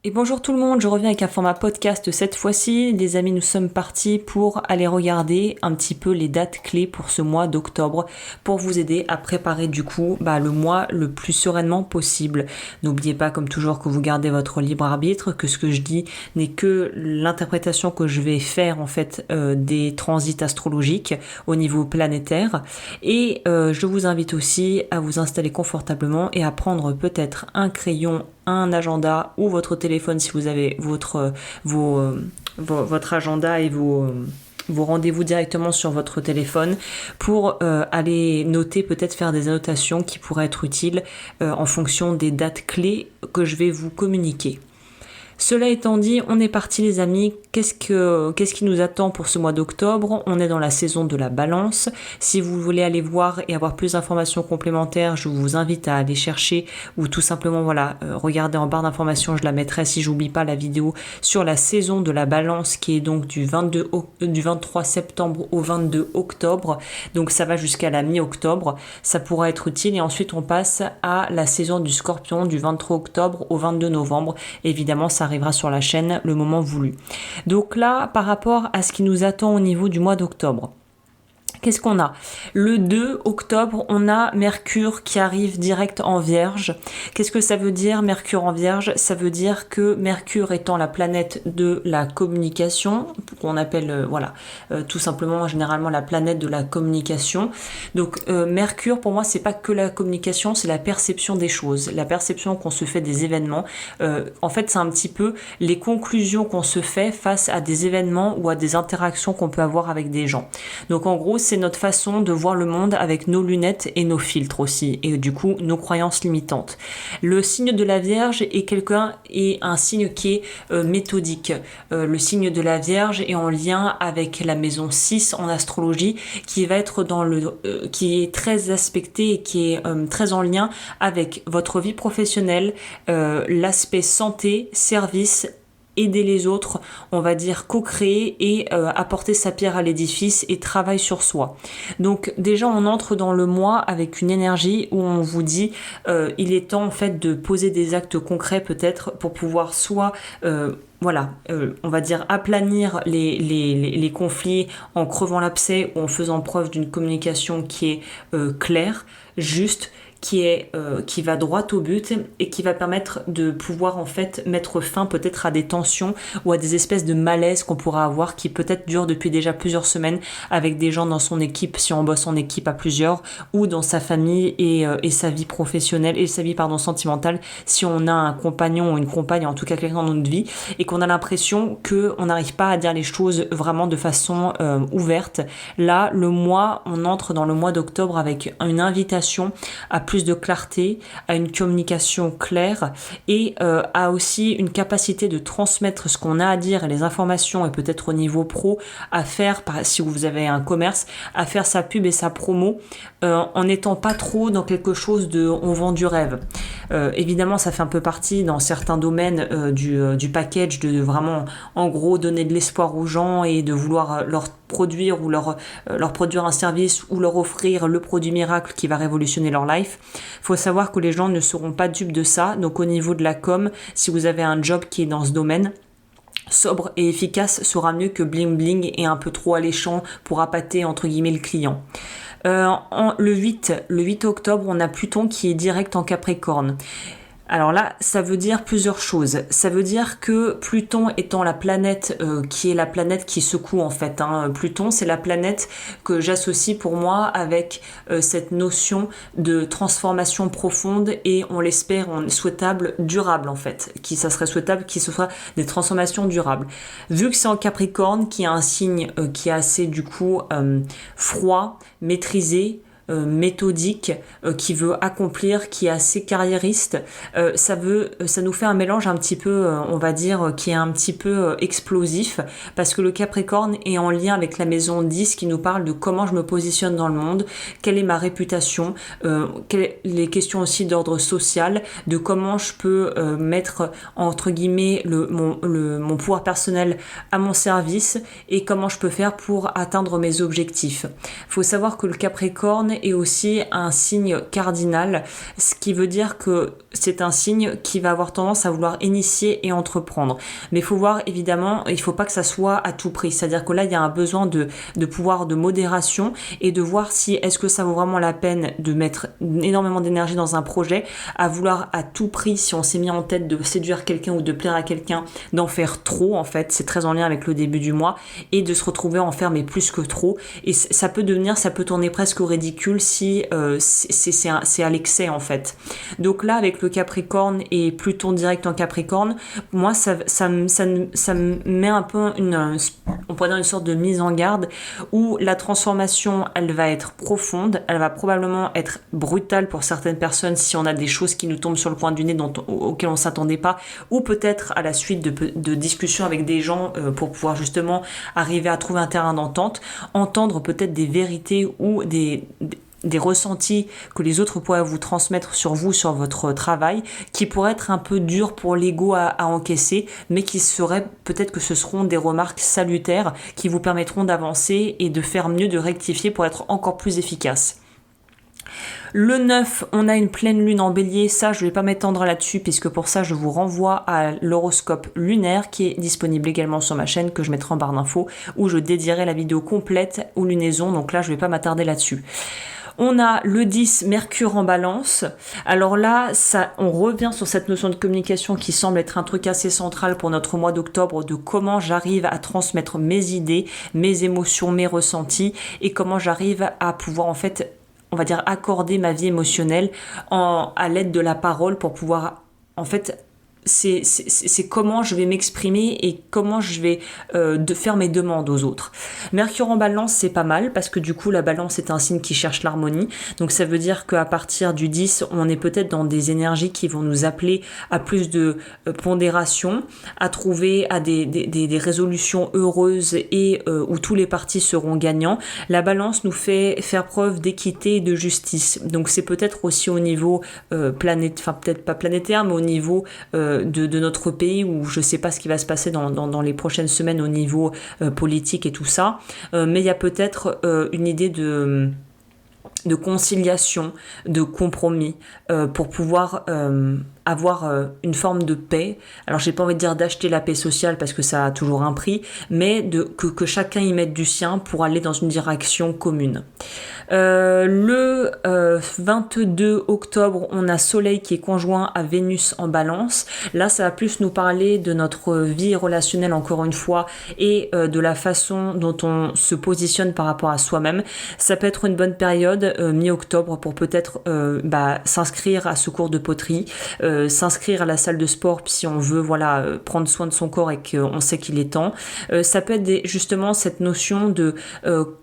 Et bonjour tout le monde, je reviens avec un format podcast cette fois-ci. Les amis, nous sommes partis pour aller regarder un petit peu les dates clés pour ce mois d'octobre pour vous aider à préparer du coup le mois le plus sereinement possible. N'oubliez pas comme toujours que vous gardez votre libre arbitre, que ce que je dis n'est que l'interprétation que je vais faire en fait des transits astrologiques au niveau planétaire. Et je vous invite aussi à vous installer confortablement et à prendre peut-être un crayon, un agenda ou votre téléphone si vous avez votre agenda et vos rendez-vous directement sur votre téléphone pour aller noter, peut-être faire des annotations qui pourraient être utiles en fonction des dates clés que je vais vous communiquer. Cela étant dit, on est parti les amis. Qu'est-ce qui nous attend pour ce mois d'octobre? On est dans la saison de la balance. Si vous voulez aller voir et avoir plus d'informations complémentaires, je vous invite à aller chercher ou tout simplement regarder en barre d'informations, je la mettrai si j'oublie pas la vidéo sur la saison de la balance qui est donc du 23 septembre au 22 octobre. Donc ça va jusqu'à la mi-octobre. Ça pourra être utile et ensuite on passe à la saison du Scorpion du 23 octobre au 22 novembre. Évidemment, ça arrivera sur la chaîne le moment voulu. Donc là, par rapport à ce qui nous attend au niveau du mois d'octobre, qu'est-ce qu'on a? Le 2 octobre, on a Mercure qui arrive direct en Vierge. Qu'est-ce que ça veut dire, Mercure en Vierge? Ça veut dire que Mercure étant la planète de la communication, qu'on appelle tout simplement généralement la planète de la communication. Donc Mercure, pour moi, c'est pas que la communication, c'est la perception des choses, la perception qu'on se fait des événements. En fait, c'est un petit peu les conclusions qu'on se fait face à des événements ou à des interactions qu'on peut avoir avec des gens. Donc en gros, c'est notre façon de voir le monde avec nos lunettes et nos filtres aussi, et du coup nos croyances limitantes. Le signe de la Vierge est un signe qui est méthodique. Le signe de la Vierge est en lien avec la maison 6 en astrologie, qui va être qui est très aspecté et qui est très en lien avec votre vie professionnelle, l'aspect santé, service, aider les autres, on va dire co-créer et apporter sa pierre à l'édifice et travail sur soi. Donc déjà on entre dans le mois avec une énergie où on vous dit il est temps en fait de poser des actes concrets peut-être pour pouvoir soit on va dire aplanir les conflits en crevant l'abcès ou en faisant preuve d'une communication qui est claire, juste, qui va droit au but et qui va permettre de pouvoir en fait mettre fin peut-être à des tensions ou à des espèces de malaise qu'on pourra avoir qui peut-être durent depuis déjà plusieurs semaines avec des gens dans son équipe si on bosse en équipe à plusieurs ou dans sa famille et sa vie professionnelle et sa vie sentimentale si on a un compagnon ou une compagne, en tout cas quelqu'un dans notre vie et qu'on a l'impression qu'on n'arrive pas à dire les choses vraiment de façon ouverte. Là, on entre dans le mois d'octobre avec une invitation à plus de clarté, à une communication claire et à aussi une capacité de transmettre ce qu'on a à dire et les informations et peut-être au niveau pro à faire, si vous avez un commerce, à faire sa pub et sa promo en n'étant pas trop dans quelque chose de on vend du rêve. Évidemment, ça fait un peu partie dans certains domaines du package de vraiment en gros donner de l'espoir aux gens et de vouloir leur produire ou leur produire un service ou leur offrir le produit miracle qui va révolutionner leur life. Faut savoir que les gens ne seront pas dupes de ça. Donc au niveau de la com, si vous avez un job qui est dans ce domaine, sobre et efficace sera mieux que bling bling et un peu trop alléchant pour appâter entre guillemets le client. Le 8 octobre, on a Pluton qui est direct en Capricorne. Alors là, ça veut dire plusieurs choses. Ça veut dire que Pluton étant la planète qui est la planète qui secoue en fait. Pluton, c'est la planète que j'associe pour moi avec cette notion de transformation profonde et on l'espère souhaitable, durable en fait. Ça serait souhaitable qu'il se soit des transformations durables. Vu que c'est en Capricorne, qui est un signe qui est assez du coup froid, maîtrisé, méthodique, qui veut accomplir, qui est assez carriériste, ça nous fait un mélange un petit peu, on va dire, qui est un petit peu explosif, parce que le Capricorne est en lien avec la maison 10 qui nous parle de comment je me positionne dans le monde, quelle est ma réputation, les questions aussi d'ordre social, de comment je peux mettre entre guillemets mon pouvoir personnel à mon service et comment je peux faire pour atteindre mes objectifs. Il faut savoir que le Capricorne est aussi un signe cardinal, ce qui veut dire que c'est un signe qui va avoir tendance à vouloir initier et entreprendre. Mais il faut voir, évidemment, il ne faut pas que ça soit à tout prix. C'est-à-dire que là, il y a un besoin de pouvoir de modération et de voir si est-ce que ça vaut vraiment la peine de mettre énormément d'énergie dans un projet, à vouloir à tout prix, si on s'est mis en tête de séduire quelqu'un ou de plaire à quelqu'un, d'en faire trop, en fait. C'est très en lien avec le début du mois, et de se retrouver enfermé plus que trop. Et ça peut tourner presque au ridicule si c'est à l'excès, en fait. Donc là, avec le Capricorne et Pluton direct en Capricorne, moi, ça me met un peu on pourrait dire une sorte de mise en garde, où la transformation, elle va être profonde, elle va probablement être brutale pour certaines personnes si on a des choses qui nous tombent sur le coin du nez auxquelles on s'attendait pas, ou peut-être à la suite de discussions avec des gens pour pouvoir justement arriver à trouver un terrain d'entente, entendre peut-être des vérités ou des ressentis que les autres pourraient vous transmettre sur vous, sur votre travail, qui pourraient être un peu durs pour l'ego à encaisser, mais qui seraient, peut-être que ce seront des remarques salutaires qui vous permettront d'avancer et de faire mieux, de rectifier pour être encore plus efficace. Le 9, on a une pleine lune en bélier. Ça, je ne vais pas m'étendre là-dessus, puisque pour ça, je vous renvoie à l'horoscope lunaire qui est disponible également sur ma chaîne, que je mettrai en barre d'infos, où je dédierai la vidéo complète aux lunaisons. Donc là, je ne vais pas m'attarder là-dessus. On a le 10, Mercure en balance. Alors là, on revient sur cette notion de communication qui semble être un truc assez central pour notre mois d'octobre, de comment j'arrive à transmettre mes idées, mes émotions, mes ressentis, et comment j'arrive à pouvoir, en fait, on va dire, accorder ma vie émotionnelle à l'aide de la parole pour pouvoir, en fait, c'est comment je vais m'exprimer et comment je vais faire mes demandes aux autres. Mercure en balance, c'est pas mal, parce que du coup la balance est un signe qui cherche l'harmonie, donc ça veut dire qu'à partir du 10, on est peut-être dans des énergies qui vont nous appeler à plus de pondération, à trouver à des résolutions heureuses et où tous les partis seront gagnants. La balance nous fait faire preuve d'équité et de justice, donc c'est peut-être aussi au niveau peut-être pas planétaire, mais au niveau de notre pays, où je sais pas ce qui va se passer dans les prochaines semaines au niveau politique et tout ça, mais il y a peut-être une idée de conciliation, de compromis, pour pouvoir avoir une forme de paix. Alors j'ai pas envie de dire d'acheter la paix sociale parce que ça a toujours un prix, mais que chacun y mette du sien pour aller dans une direction commune. Le 22 octobre, on a Soleil qui est conjoint à Vénus en balance. Là, ça va plus nous parler de notre vie relationnelle, encore une fois, et de la façon dont on se positionne par rapport à soi-même. Ça peut être une bonne période, mi-octobre, pour peut-être s'inscrire à ce cours de poterie, s'inscrire à la salle de sport si on veut prendre soin de son corps et qu'on sait qu'il est temps. Ça peut être justement cette notion de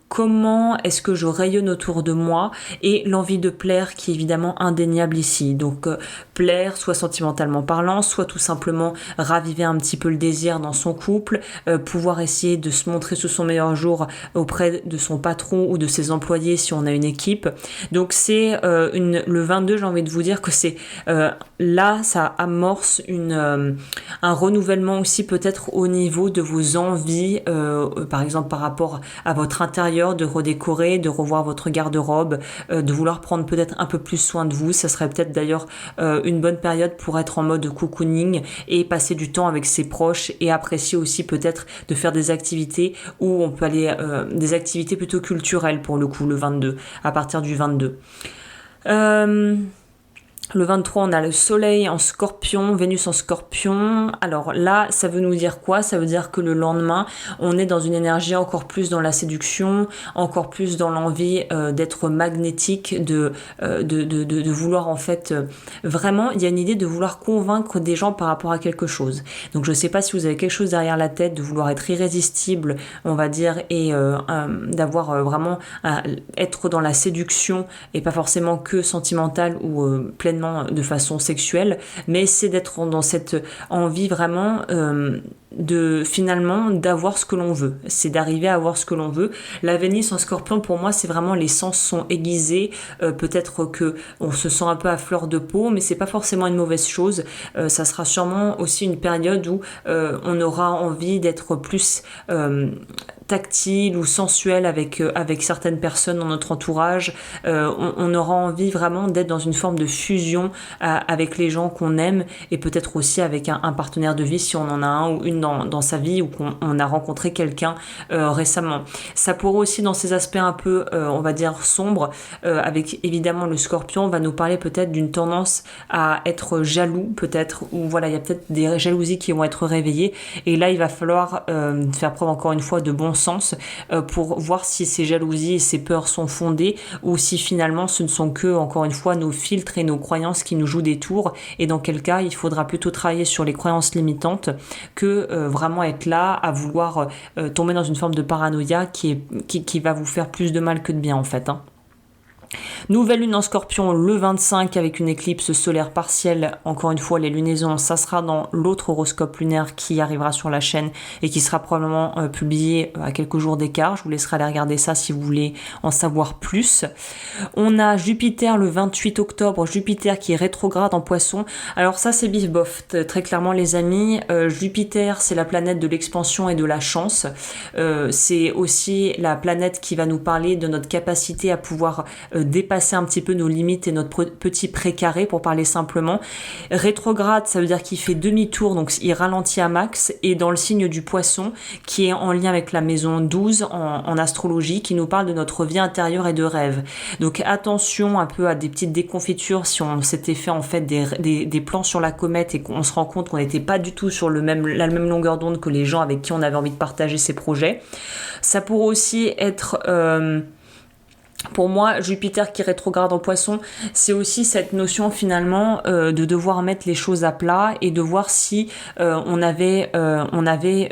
comment est-ce que je rayonne autour de moi, et l'envie de plaire qui est évidemment indéniable ici. Donc plaire, soit sentimentalement parlant, soit tout simplement raviver un petit peu le désir dans son couple, pouvoir essayer de se montrer sous son meilleur jour auprès de son patron ou de ses employés si on a une équipe. Donc c'est le 22, j'ai envie de vous dire que c'est là, ça amorce un renouvellement aussi peut-être au niveau de vos envies, par exemple par rapport à votre intérieur, de redécorer, de revoir votre garde-robe, de vouloir prendre peut-être un peu plus soin de vous. Ça serait peut-être d'ailleurs une bonne période pour être en mode cocooning et passer du temps avec ses proches, et apprécier aussi peut-être de faire des activités où on peut aller, des activités plutôt culturelles pour le coup, le 22, à partir du 22. Le 23, on a le Soleil en Scorpion, Vénus en Scorpion. Alors là, ça veut nous dire quoi? Ça veut dire que le lendemain, on est dans une énergie encore plus dans la séduction, encore plus dans l'envie d'être magnétique, de vouloir en fait vraiment, il y a une idée de vouloir convaincre des gens par rapport à quelque chose. Donc je sais pas si vous avez quelque chose derrière la tête, de vouloir être irrésistible, on va dire, et d'avoir vraiment être dans la séduction et pas forcément que sentimentale ou pleinement de façon sexuelle, mais c'est d'être dans cette envie vraiment finalement d'avoir ce que l'on veut, c'est d'arriver à avoir ce que l'on veut. La Vénus en Scorpion, pour moi, c'est vraiment les sens sont aiguisés, peut-être que on se sent un peu à fleur de peau, mais c'est pas forcément une mauvaise chose. Ça sera sûrement aussi une période où on aura envie d'être plus tactile ou sensuel avec certaines personnes dans notre entourage. On aura envie vraiment d'être dans une forme de fusion avec les gens qu'on aime, et peut-être aussi avec un partenaire de vie si on en a un ou une dans sa vie, ou qu'on a rencontré quelqu'un récemment. Ça pourrait aussi, dans ces aspects un peu on va dire sombres, avec évidemment le Scorpion, va nous parler peut-être d'une tendance à être jaloux, peut-être, ou voilà, il y a peut-être des jalousies qui vont être réveillées, et là il va falloir faire preuve encore une fois de bon sens pour voir si ces jalousies et ces peurs sont fondées, ou si finalement ce ne sont que, encore une fois, nos filtres et nos croyances qui nous jouent des tours, et dans quel cas il faudra plutôt travailler sur les croyances limitantes que vraiment être là à vouloir tomber dans une forme de paranoïa qui va vous faire plus de mal que de bien en fait, hein. Nouvelle lune en Scorpion le 25 avec une éclipse solaire partielle. Encore une fois, les lunaisons, ça sera dans l'autre horoscope lunaire qui arrivera sur la chaîne et qui sera probablement publié à quelques jours d'écart. Je vous laisserai aller regarder ça si vous voulez en savoir plus. On a Jupiter le 28 octobre, Jupiter qui est rétrograde en Poisson. Alors ça, c'est bif bof, très clairement les amis. Jupiter, c'est la planète de l'expansion et de la chance. C'est aussi la planète qui va nous parler de notre capacité à pouvoir dépasser un petit peu nos limites et notre petit précaré, pour parler simplement. Rétrograde, ça veut dire qu'il fait demi-tour, donc il ralentit à max, et dans le signe du Poisson, qui est en lien avec la maison 12 en astrologie, qui nous parle de notre vie intérieure et de rêve. Donc attention un peu à des petites déconfitures si on s'était fait en fait des plans sur la comète et qu'on se rend compte qu'on n'était pas du tout sur la même longueur d'onde que les gens avec qui on avait envie de partager ces projets. Ça pourrait aussi être pour moi, Jupiter qui rétrograde en Poisson, c'est aussi cette notion finalement de devoir mettre les choses à plat et de voir si on avait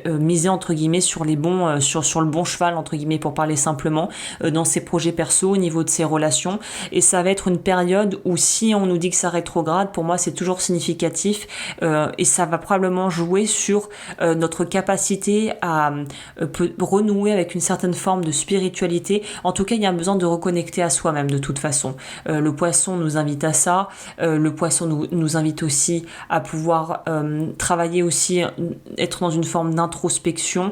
misé entre guillemets sur les bons sur le bon cheval entre guillemets, pour parler simplement, dans ses projets perso, au niveau de ses relations. Et ça va être une période où, si on nous dit que ça rétrograde, pour moi c'est toujours significatif, et ça va probablement jouer sur notre capacité à renouer avec une certaine forme de spiritualité. En tout cas, il y a un besoin de reconnecter à soi-même de toute façon. Le Poisson nous invite à ça. Le Poisson nous invite aussi à pouvoir travailler aussi, être dans une forme d'introspection,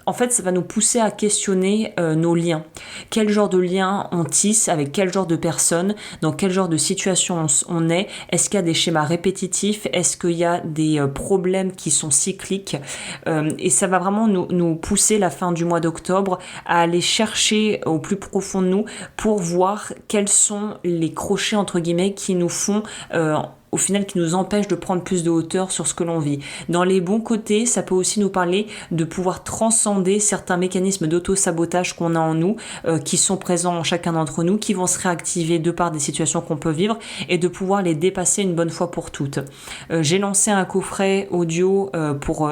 en fait, ça va nous pousser à questionner nos liens. Quel genre de liens on tisse avec quel genre de personnes, dans quel genre de situation on est. Est-ce qu'il y a des schémas répétitifs? Est-ce qu'il y a des problèmes qui sont cycliques? Et ça va vraiment nous pousser, la fin du mois d'octobre, à aller chercher au plus profond de nous pour voir quels sont les crochets, entre guillemets, qui nous font au final, qui nous empêche de prendre plus de hauteur sur ce que l'on vit. Dans les bons côtés, ça peut aussi nous parler de pouvoir transcender certains mécanismes d'auto-sabotage qu'on a en nous, qui sont présents en chacun d'entre nous, qui vont se réactiver de par des situations qu'on peut vivre, et de pouvoir les dépasser une bonne fois pour toutes. J'ai lancé un coffret audio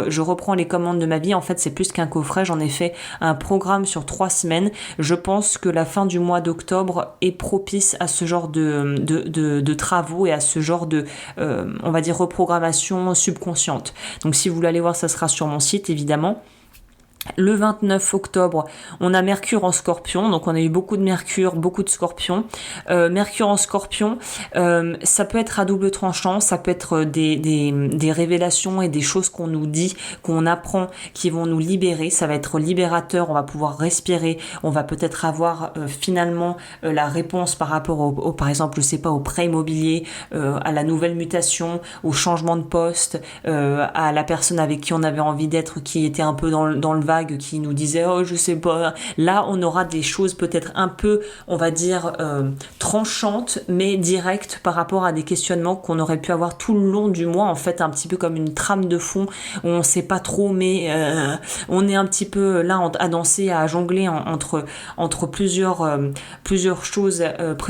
je reprends les commandes de ma vie. En fait, c'est plus qu'un coffret, j'en ai fait un programme sur 3 semaines. Je pense que la fin du mois d'octobre est propice à ce genre de travaux et à ce genre de on va dire reprogrammation subconsciente. Donc si vous voulez aller voir, ça sera sur mon site évidemment. Le 29 octobre, on a Mercure en Scorpion, donc on a eu beaucoup de Mercure, beaucoup de Scorpion. Mercure en Scorpion, ça peut être à double tranchant, ça peut être des révélations et des choses qu'on nous dit, qu'on apprend, qui vont nous libérer. Ça va être libérateur, on va pouvoir respirer, on va peut-être avoir finalement la réponse par rapport par exemple, je sais pas, au prêt immobilier, à la nouvelle mutation, au changement de poste, à la personne avec qui on avait envie d'être, qui était un peu dans le vague, qui nous disait oh je sais pas. Là on aura des choses peut-être un peu, on va dire tranchantes, mais directes par rapport à des questionnements qu'on aurait pu avoir tout le long du mois, en fait un petit peu comme une trame de fond où on sait pas trop, mais on est un petit peu là à danser, à jongler entre plusieurs choses,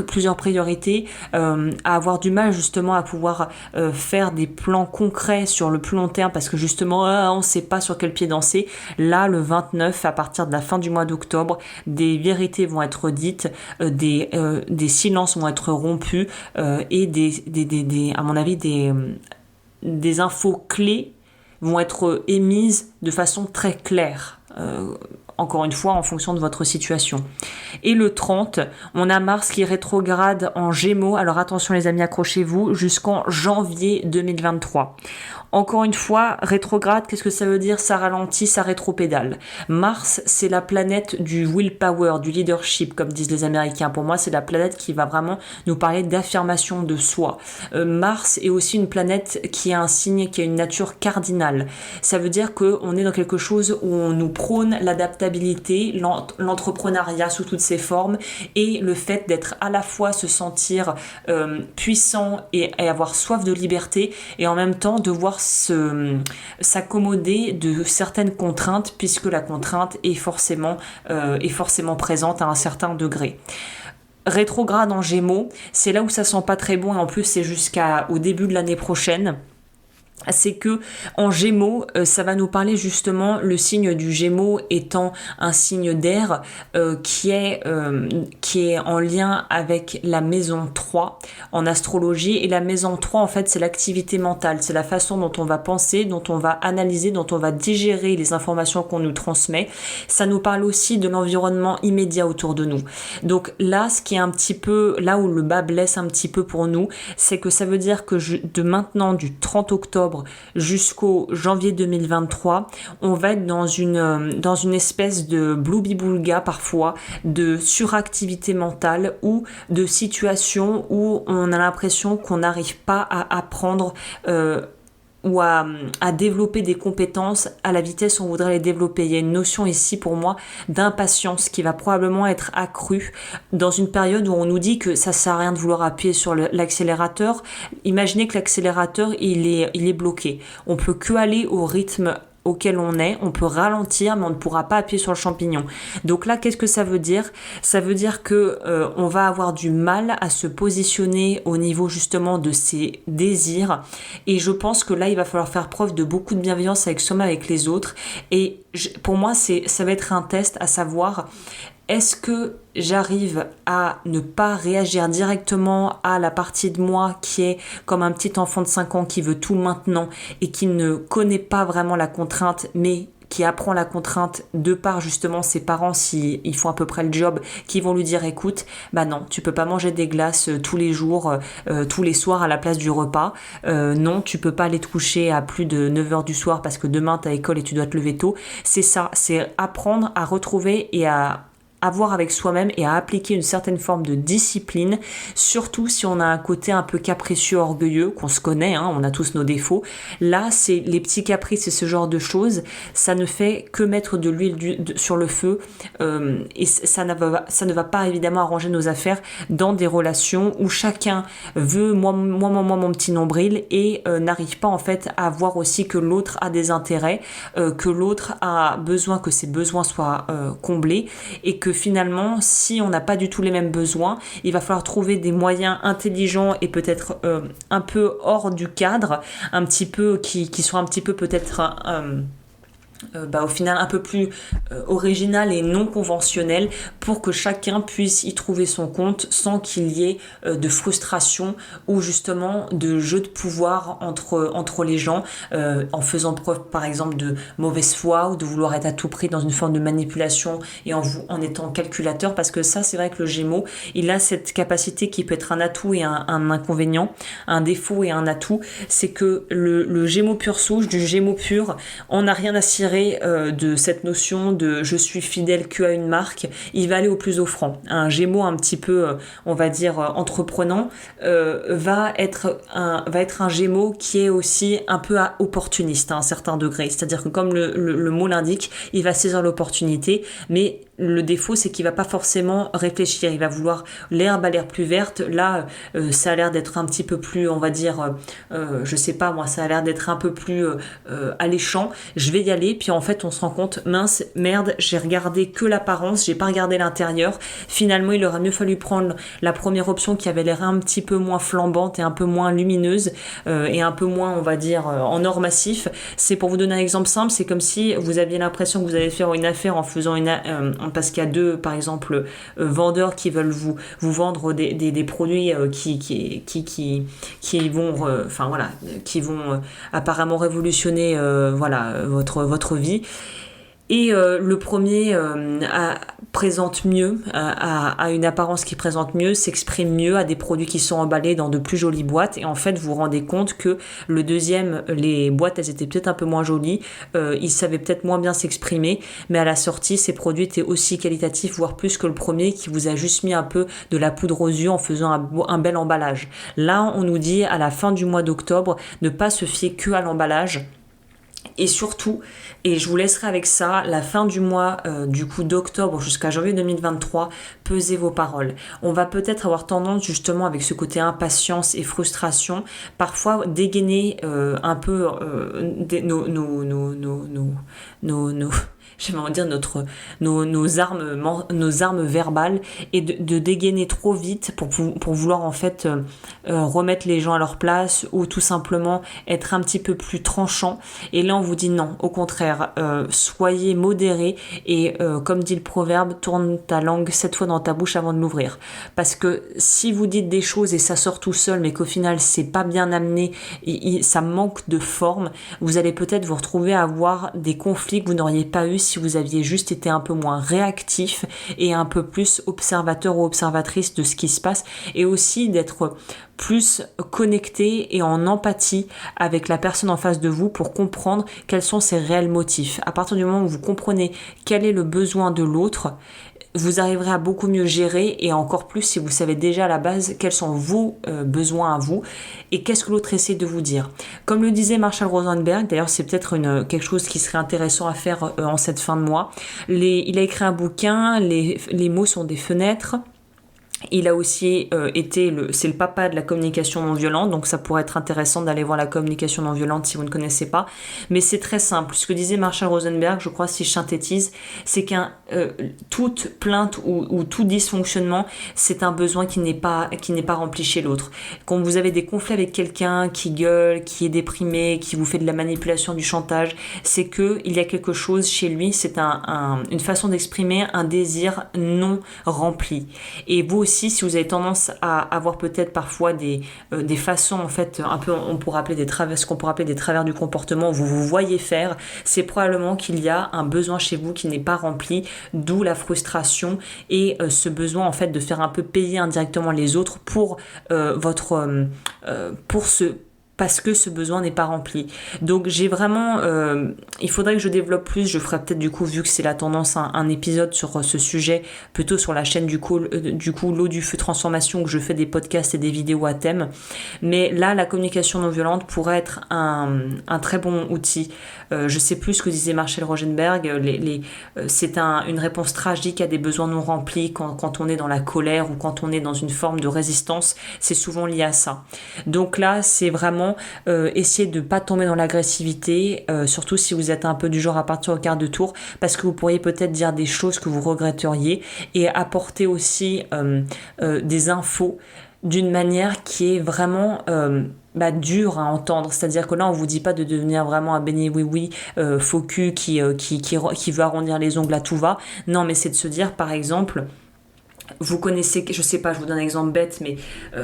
plusieurs priorités, à avoir du mal justement à pouvoir faire des plans concrets sur le plus long terme, parce que justement on sait pas sur quel pied danser. Là, le 29, à partir de la fin du mois d'octobre, des vérités vont être dites, des silences vont être rompus, et à mon avis, des infos clés vont être émises de façon très claire. Encore une fois, en fonction de votre situation. Et le 30, on a Mars qui rétrograde en Gémeaux. Alors attention les amis, accrochez-vous, jusqu'en janvier 2023. Encore une fois, rétrograde, qu'est-ce que ça veut dire? Ça ralentit, ça rétropédale. Mars, c'est la planète du willpower, du leadership, comme disent les Américains. Pour moi, c'est la planète qui va vraiment nous parler d'affirmation de soi. Mars est aussi une planète qui a un signe, qui a une nature cardinale. Ça veut dire qu'on est dans quelque chose où on nous prône l'adaptabilité, l'entrepreneuriat sous toutes ses formes et le fait d'être à la fois se sentir puissant et avoir soif de liberté et en même temps devoir s'accommoder de certaines contraintes puisque la contrainte est forcément présente à un certain degré. Rétrograde en Gémeaux, c'est là où ça sent pas très bon et en plus c'est jusqu'au début de l'année prochaine. C'est que en Gémeaux, ça va nous parler justement, le signe du Gémeaux étant un signe d'air qui est en lien avec la maison 3 en astrologie. Et la maison 3, en fait, c'est l'activité mentale, c'est la façon dont on va penser, dont on va analyser, dont on va digérer les informations qu'on nous transmet. Ça nous parle aussi de l'environnement immédiat autour de nous. Donc là, ce qui est un petit peu, là où le bas blesse un petit peu pour nous, c'est que ça veut dire que de maintenant, du 30 octobre jusqu'au janvier 2023, on va être dans une espèce de bloubi-boulga parfois, de suractivité mentale ou de situation où on a l'impression qu'on n'arrive pas à apprendre ou à développer des compétences à la vitesse où on voudrait les développer. Il y a une notion ici pour moi d'impatience qui va probablement être accrue dans une période où on nous dit que ça sert à rien de vouloir appuyer sur l'accélérateur. Imaginez que l'accélérateur il est bloqué. On peut que aller au rythme auquel on peut ralentir, mais on ne pourra pas appuyer sur le champignon. Donc là, qu'est-ce que ça veut dire? Ça veut dire que on va avoir du mal à se positionner au niveau justement de ses désirs. Et je pense que là, il va falloir faire preuve de beaucoup de bienveillance avec soi-même, avec les autres. Et pour moi, ça va être un test à savoir, est-ce que j'arrive à ne pas réagir directement à la partie de moi qui est comme un petit enfant de 5 ans qui veut tout maintenant et qui ne connaît pas vraiment la contrainte, mais qui apprend la contrainte de par justement ses parents, s'ils font à peu près le job, qui vont lui dire écoute, bah non, tu peux pas manger des glaces tous les jours, tous les soirs à la place du repas, non, tu peux pas aller te coucher à plus de 9h du soir parce que demain t'as école et tu dois te lever tôt. C'est ça, c'est apprendre à retrouver et à avoir avec soi-même et à appliquer une certaine forme de discipline, surtout si on a un côté un peu capricieux, orgueilleux, qu'on se connaît, hein, on a tous nos défauts. Là, c'est les petits caprices et ce genre de choses, ça ne fait que mettre de l'huile sur le feu et ça ne va pas évidemment arranger nos affaires dans des relations où chacun veut moi mon petit nombril et n'arrive pas en fait à voir aussi que l'autre a des intérêts, que l'autre a besoin que ses besoins soient comblés et que finalement, si on n'a pas du tout les mêmes besoins, il va falloir trouver des moyens intelligents et peut-être un peu hors du cadre, un petit peu qui sont un petit peu peut-être au final un peu plus original et non conventionnel pour que chacun puisse y trouver son compte sans qu'il y ait de frustration ou justement de jeu de pouvoir entre les gens en faisant preuve par exemple de mauvaise foi ou de vouloir être à tout prix dans une forme de manipulation et en étant calculateur, parce que ça c'est vrai que le Gémeaux il a cette capacité qui peut être un atout et un inconvénient, un défaut et un atout, c'est que le Gémeaux pur souche, du Gémeaux pur, on n'a rien à cirer de cette notion de je suis fidèle qu'à une marque, il va aller au plus offrant. Un Gémeaux un petit peu, on va dire, entreprenant, va être un Gémeaux qui est aussi un peu opportuniste à un certain degré. C'est-à-dire que comme le mot l'indique, il va saisir l'opportunité, mais le défaut, c'est qu'il va pas forcément réfléchir. Il va vouloir l'herbe a l'air plus verte. Là, ça a l'air d'être un petit peu plus, on va dire, je sais pas moi, ça a l'air d'être un peu plus alléchant. Je vais y aller. Puis en fait, on se rend compte, mince, merde, j'ai regardé que l'apparence, j'ai pas regardé l'intérieur. Finalement, il aurait mieux fallu prendre la première option qui avait l'air un petit peu moins flambante et un peu moins lumineuse et un peu moins, on va dire, en or massif. C'est pour vous donner un exemple simple, c'est comme si vous aviez l'impression que vous allez faire une affaire en faisant parce qu'il y a deux, par exemple, vendeurs qui veulent vous vendre des produits qui vont, qui vont apparemment révolutionner, votre vie. Et le premier présente mieux, a une apparence qui présente mieux, s'exprime mieux, a des produits qui sont emballés dans de plus jolies boîtes. Et en fait, vous vous rendez compte que le deuxième, les boîtes, elles étaient peut-être un peu moins jolies, il savait peut-être moins bien s'exprimer, mais à la sortie, ces produits étaient aussi qualitatifs, voire plus que le premier qui vous a juste mis un peu de la poudre aux yeux en faisant un bel emballage. Là, on nous dit à la fin du mois d'octobre, ne pas se fier que à l'emballage. Et surtout, et je vous laisserai avec ça, la fin du mois d'octobre jusqu'à janvier 2023, pesez vos paroles. On va peut-être avoir tendance justement avec ce côté impatience et frustration, parfois dégainer un peu j'aimerais dire nos armes verbales et de dégainer trop vite pour vouloir en fait remettre les gens à leur place ou tout simplement être un petit peu plus tranchant. Et là on vous dit non, au contraire, soyez modérés et comme dit le proverbe, tourne ta langue 7 fois dans ta bouche avant de l'ouvrir. Parce que si vous dites des choses et ça sort tout seul mais qu'au final c'est pas bien amené, ça manque de forme, vous allez peut-être vous retrouver à avoir des conflits que vous n'auriez pas eu si vous aviez juste été un peu moins réactif et un peu plus observateur ou observatrice de ce qui se passe, et aussi d'être plus connecté et en empathie avec la personne en face de vous pour comprendre quels sont ses réels motifs. À partir du moment où vous comprenez quel est le besoin de l'autre, vous arriverez à beaucoup mieux gérer, et encore plus si vous savez déjà à la base quels sont vos besoins à vous et qu'est-ce que l'autre essaie de vous dire. Comme le disait Marshall Rosenberg, d'ailleurs c'est peut-être quelque chose qui serait intéressant à faire en cette fin de mois. Il a écrit un bouquin, les mots sont des fenêtres. Il a aussi c'est le papa de la communication non violente, donc ça pourrait être intéressant d'aller voir la communication non violente si vous ne connaissez pas. Mais c'est très simple. Ce que disait Marshall Rosenberg, je crois, si je synthétise, c'est toute plainte ou tout dysfonctionnement, c'est un besoin qui n'est pas rempli chez l'autre. Quand vous avez des conflits avec quelqu'un qui gueule, qui est déprimé, qui vous fait de la manipulation, du chantage, c'est que il y a quelque chose chez lui, c'est une façon d'exprimer un désir non rempli. Et vous aussi, si vous avez tendance à avoir peut-être parfois des façons, en fait, un peu, ce qu'on pourrait appeler des travers du comportement, où vous vous voyez faire, c'est probablement qu'il y a un besoin chez vous qui n'est pas rempli, d'où la frustration et ce besoin, en fait, de faire un peu payer indirectement les autres parce que ce besoin n'est pas rempli. Donc j'ai vraiment, il faudrait que je développe plus, je ferai peut-être du coup, vu que c'est la tendance, un épisode sur ce sujet, plutôt sur la chaîne du coup l'eau du feu transformation, que je fais des podcasts et des vidéos à thème. Mais là, la communication non violente pourrait être un très bon outil. Je sais plus ce que disait Marshall Rosenberg, c'est une réponse tragique à des besoins non remplis quand on est dans la colère ou quand on est dans une forme de résistance, c'est souvent lié à ça. Donc là, c'est vraiment essayez de ne pas tomber dans l'agressivité, surtout si vous êtes un peu du genre à partir au quart de tour, parce que vous pourriez peut-être dire des choses que vous regretteriez, et apporter aussi des infos d'une manière qui est vraiment dure à entendre. C'est-à-dire que là, on vous dit pas de devenir vraiment un béni oui faux cul qui veut arrondir les ongles à tout va. Non, mais c'est de se dire, par exemple, vous connaissez, je sais pas, je vous donne un exemple bête, mais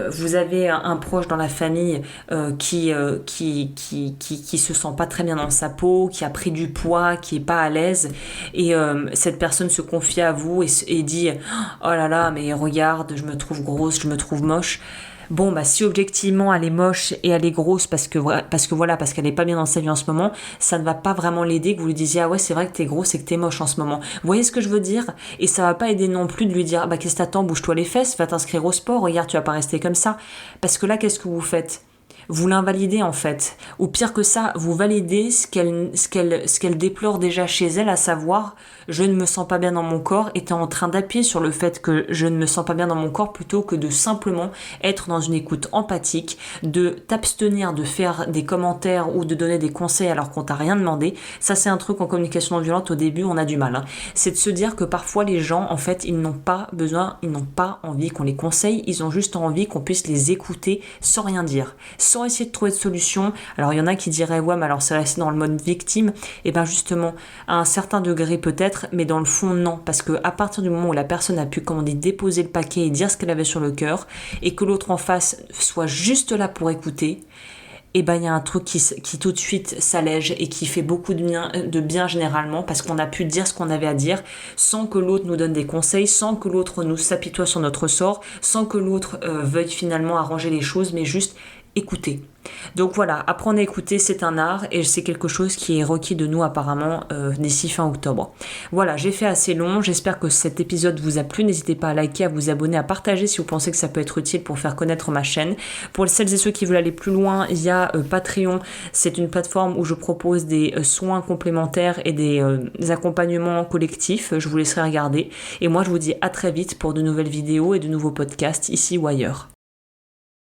vous avez un proche dans la famille qui se sent pas très bien dans sa peau, qui a pris du poids, qui est pas à l'aise, et cette personne se confie à vous et dit « Oh là là, mais regarde, je me trouve grosse, je me trouve moche ». Bon, si objectivement elle est moche et elle est grosse parce qu'elle est pas bien dans sa vie en ce moment, ça ne va pas vraiment l'aider que vous lui disiez ah ouais, c'est vrai que t'es grosse et que t'es moche en ce moment. Vous voyez ce que je veux dire? Et ça va pas aider non plus de lui dire qu'est-ce que t'attends, bouge-toi les fesses, va t'inscrire au sport, regarde, tu vas pas rester comme ça. Parce que là, qu'est-ce que vous faites? Vous l'invalidez en fait, ou pire que ça, vous validez ce qu'elle déplore déjà chez elle, à savoir je ne me sens pas bien dans mon corps, et t'es en train d'appuyer sur le fait que je ne me sens pas bien dans mon corps plutôt que de simplement être dans une écoute empathique, de t'abstenir de faire des commentaires ou de donner des conseils alors qu'on t'a rien demandé. Ça, c'est un truc en communication non violente, au début on a du mal, c'est de se dire que parfois les gens en fait ils n'ont pas besoin, ils n'ont pas envie qu'on les conseille, ils ont juste envie qu'on puisse les écouter sans rien dire, sans sans essayer de trouver de solution. Alors il y en a qui diraient ouais mais alors c'est resté dans le mode victime, et ben justement à un certain degré peut-être, mais dans le fond non, parce que à partir du moment où la personne a pu, comment on dit, déposer le paquet et dire ce qu'elle avait sur le cœur, et que l'autre en face soit juste là pour écouter, et ben il y a un truc qui tout de suite s'allège et qui fait beaucoup de bien généralement, parce qu'on a pu dire ce qu'on avait à dire sans que l'autre nous donne des conseils, sans que l'autre nous s'apitoie sur notre sort, sans que l'autre veuille finalement arranger les choses, mais juste écouter. Donc voilà, apprendre à écouter, c'est un art et c'est quelque chose qui est requis de nous apparemment d'ici fin octobre. Voilà, j'ai fait assez long, j'espère que cet épisode vous a plu, n'hésitez pas à liker, à vous abonner, à partager si vous pensez que ça peut être utile pour faire connaître ma chaîne. Pour celles et ceux qui veulent aller plus loin, il y a Patreon, c'est une plateforme où je propose des soins complémentaires et des accompagnements collectifs, je vous laisserai regarder. Et moi je vous dis à très vite pour de nouvelles vidéos et de nouveaux podcasts ici ou ailleurs.